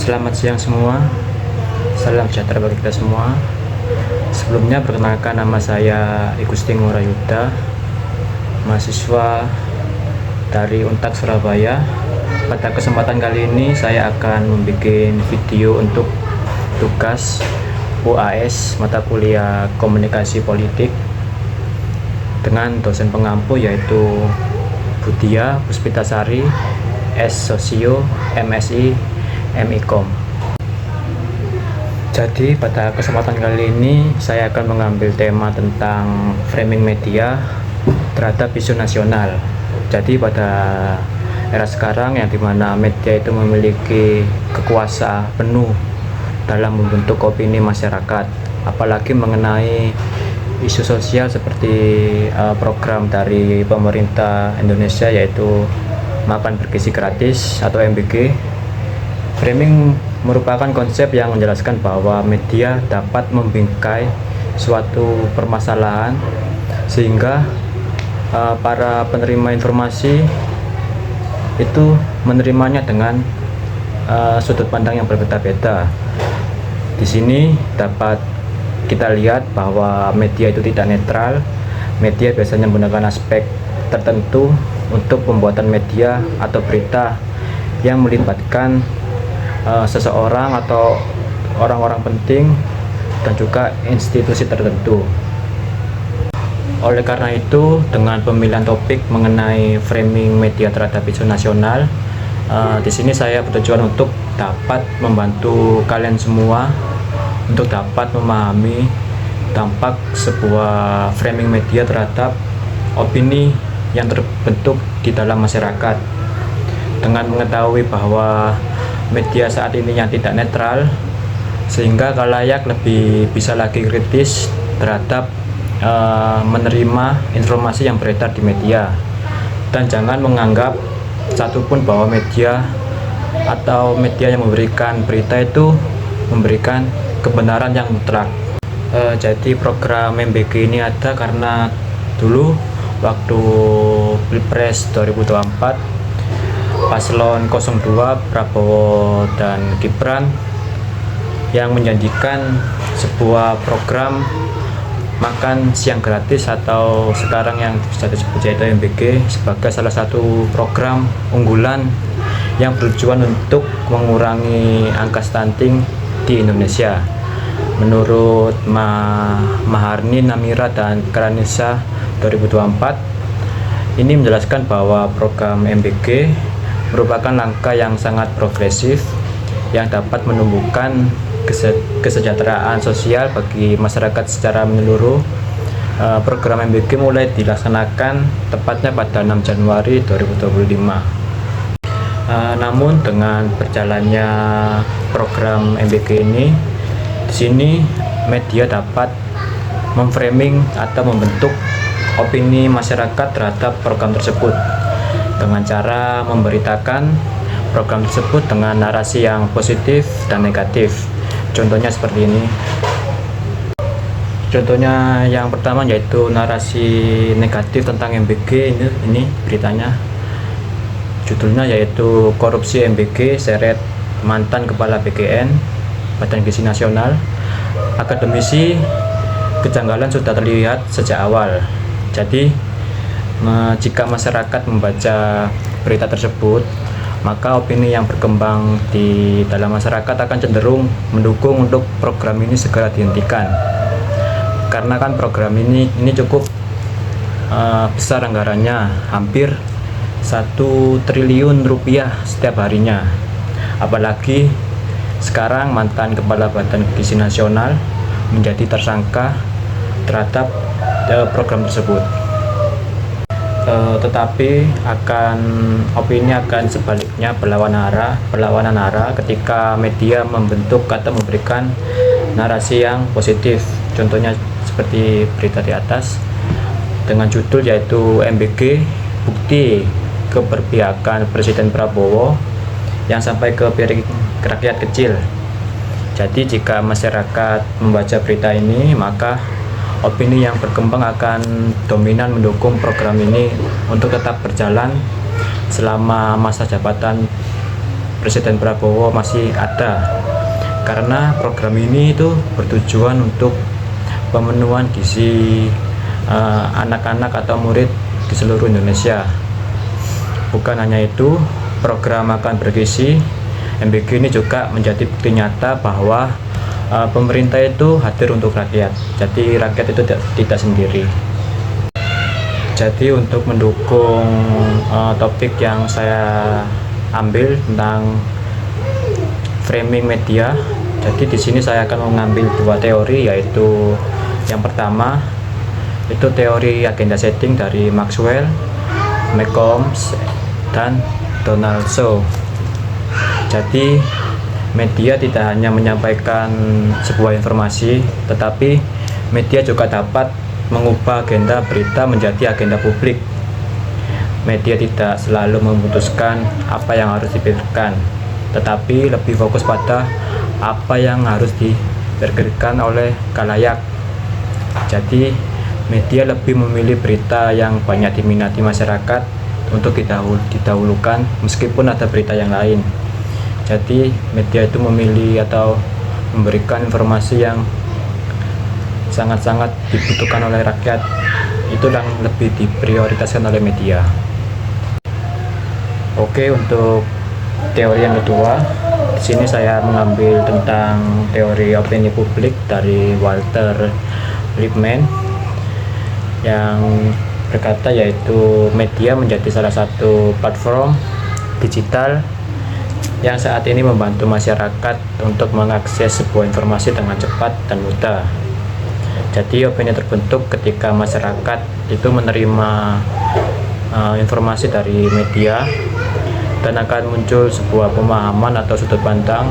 Selamat siang semua, salam sejahtera bagi kita semua. Sebelumnya perkenalkan, nama saya Igusti Ngurah Yuda, mahasiswa dari Untak Surabaya. Pada kesempatan kali ini saya akan membuat video untuk tugas UAS mata kuliah Komunikasi Politik dengan dosen pengampu yaitu Budia Puspitasari, S Sosio, MSI MIKOM. Jadi pada kesempatan kali ini saya akan mengambil tema tentang framing media terhadap isu nasional. Jadi pada era sekarang yang dimana media itu memiliki kekuasaan penuh dalam membentuk opini masyarakat, apalagi mengenai isu sosial seperti program dari pemerintah Indonesia yaitu makan bergizi gratis atau MBG. Framing merupakan konsep yang menjelaskan bahwa media dapat membingkai suatu permasalahan sehingga para penerima informasi itu menerimanya dengan sudut pandang yang berbeda-beda. Di sini dapat kita lihat bahwa media itu tidak netral. Media biasanya menggunakan aspek tertentu untuk pembuatan media atau berita yang melibatkan seseorang atau orang-orang penting dan juga institusi tertentu. Oleh karena itu, dengan pemilihan topik mengenai framing media terhadap isu nasional, di sini saya bertujuan untuk dapat membantu kalian semua untuk dapat memahami dampak sebuah framing media terhadap opini yang terbentuk di dalam masyarakat. Dengan mengetahui bahwa media saat ini yang tidak netral, sehingga khalayak lebih bisa lagi kritis terhadap menerima informasi yang beredar di media, dan jangan menganggap satupun bahwa media atau media yang memberikan berita itu memberikan kebenaran yang mutlak. Jadi program MBG ini ada karena dulu waktu Pilpres 2024 Paslon 02 Prabowo dan Gibran yang menjanjikan sebuah program makan siang gratis atau sekarang yang bisa disebut yaitu MBG sebagai salah satu program unggulan yang bertujuan untuk mengurangi angka stunting di Indonesia. Menurut Maharni, Namira, dan Karanisa 2024, ini menjelaskan bahwa program MBG merupakan langkah yang sangat progresif yang dapat menumbuhkan kesejahteraan sosial bagi masyarakat secara menyeluruh. Program MBG mulai dilaksanakan tepatnya pada 6 Januari 2025. Namun dengan berjalannya program MBG ini, di sini media dapat memframing atau membentuk opini masyarakat terhadap program tersebut dengan cara memberitakan program tersebut dengan narasi yang positif dan negatif. Contohnya seperti ini. Contohnya yang pertama yaitu narasi negatif tentang MBG. Ini beritanya. Judulnya yaitu korupsi MBG seret mantan kepala BGN Badan Gizi Nasional. Akademisi, kejanggalan sudah terlihat sejak awal. Jadi jika masyarakat membaca berita tersebut, maka opini yang berkembang di dalam masyarakat akan cenderung mendukung untuk program ini segera dihentikan. Karena kan program ini cukup besar anggarannya, hampir 1 triliun rupiah setiap harinya. Apalagi sekarang mantan kepala Badan Gizi Nasional menjadi tersangka terhadap program tersebut. Tetapi opini akan sebaliknya berlawanan arah ketika media membentuk atau memberikan narasi yang positif. Contohnya seperti berita di atas dengan judul yaitu MBG bukti keberpihakan Presiden Prabowo yang sampai ke piring rakyat kecil. Jadi jika masyarakat membaca berita ini, maka opini yang berkembang akan dominan mendukung program ini untuk tetap berjalan selama masa jabatan Presiden Prabowo masih ada, karena program ini itu bertujuan untuk pemenuhan gizi anak-anak atau murid di seluruh Indonesia. Bukan hanya itu, program makan bergizi MBG ini juga menjadi bukti nyata bahwa pemerintah itu hadir untuk rakyat. Jadi rakyat itu tidak sendiri. Jadi untuk mendukung topik yang saya ambil tentang framing media, jadi di sini saya akan mengambil dua teori, yaitu yang pertama itu teori agenda setting dari Maxwell, McCombs, dan Donaldson. Jadi media tidak hanya menyampaikan sebuah informasi, tetapi media juga dapat mengubah agenda berita menjadi agenda publik. Media tidak selalu memutuskan apa yang harus dipikirkan, tetapi lebih fokus pada apa yang harus dipikirkan oleh khalayak. Jadi media lebih memilih berita yang banyak diminati masyarakat untuk didahulukan meskipun ada berita yang lain. Jadi media itu memilih atau memberikan informasi yang sangat-sangat dibutuhkan oleh rakyat, itu yang lebih diprioritaskan oleh media. Oke, untuk teori yang kedua, di sini saya mengambil tentang teori opini publik dari Walter Lippmann yang berkata yaitu media menjadi salah satu platform digital yang saat ini membantu masyarakat untuk mengakses sebuah informasi dengan cepat dan mudah. Jadi opini terbentuk ketika masyarakat itu menerima informasi dari media, dan akan muncul sebuah pemahaman atau sudut pandang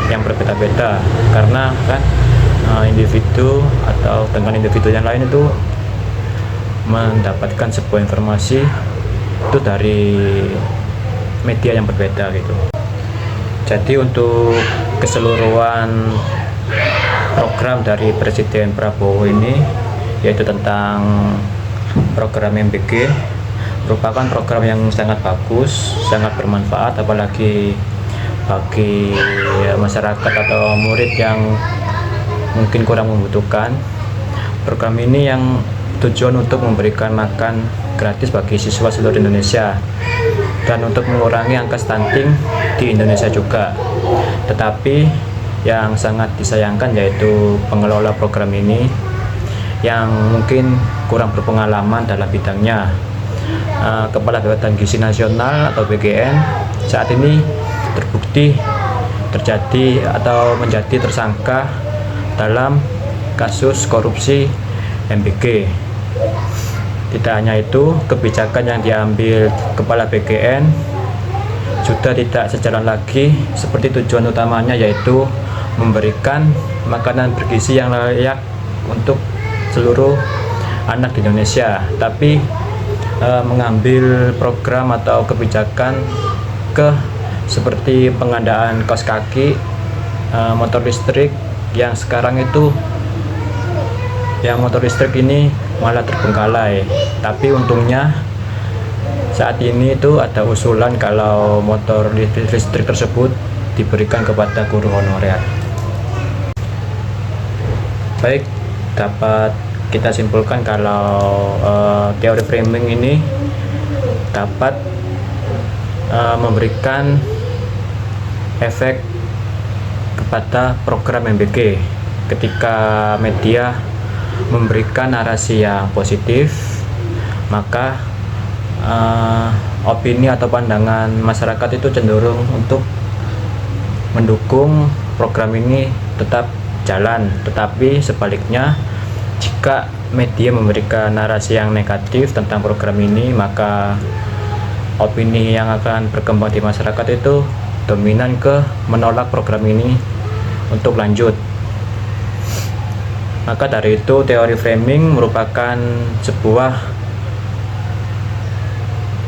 yang berbeda-beda, karena kan individu atau dengan individu yang lain itu mendapatkan sebuah informasi itu dari media yang berbeda gitu. Jadi untuk keseluruhan program dari Presiden Prabowo ini, yaitu tentang program MBG, merupakan program yang sangat bagus, sangat bermanfaat, apalagi bagi masyarakat atau murid yang mungkin kurang membutuhkan. Program ini yang tujuan untuk memberikan makan gratis bagi siswa seluruh Indonesia dan untuk mengurangi angka stunting di Indonesia juga. Tetapi yang sangat disayangkan yaitu pengelola program ini yang mungkin kurang berpengalaman dalam bidangnya. Kepala Badan Gizi Nasional atau BGN saat ini terbukti terjadi atau menjadi tersangka dalam kasus korupsi MBG. Tidak hanya itu, kebijakan yang diambil Kepala BGN sudah tidak sejalan lagi seperti tujuan utamanya, yaitu memberikan makanan bergizi yang layak untuk seluruh anak di Indonesia, tapi mengambil program atau kebijakan seperti pengadaan kaos kaki, motor listrik, yang sekarang itu yang motor listrik ini malah terbengkalai. Tapi untungnya saat ini itu ada usulan kalau motor listrik tersebut diberikan kepada guru honorer. Baik, dapat kita simpulkan kalau teori framing ini dapat memberikan efek kepada program MBG ketika media memberikan narasi yang positif, maka opini atau pandangan masyarakat itu cenderung untuk mendukung program ini tetap jalan. Tetapi sebaliknya, jika media memberikan narasi yang negatif tentang program ini, maka opini yang akan berkembang di masyarakat itu dominan ke menolak program ini untuk lanjut. Maka dari itu, teori framing merupakan sebuah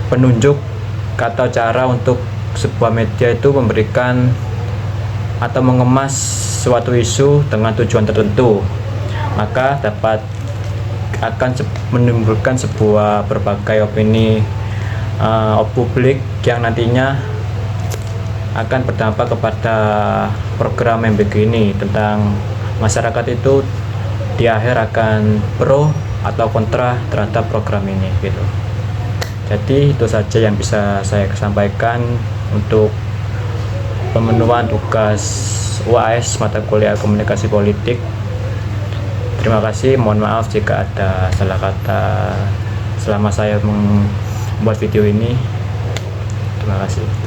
penunjuk atau cara untuk sebuah media itu memberikan atau mengemas suatu isu dengan tujuan tertentu. Maka dapat akan menimbulkan sebuah berbagai opini publik yang nantinya akan berdampak kepada program yang begini, tentang masyarakat itu di akhir akan pro atau kontra terhadap program ini gitu. Jadi itu saja yang bisa saya sampaikan untuk pemenuhan tugas UAS mata kuliah komunikasi politik. Terima kasih, mohon maaf jika ada salah kata selama saya membuat video ini. Terima kasih.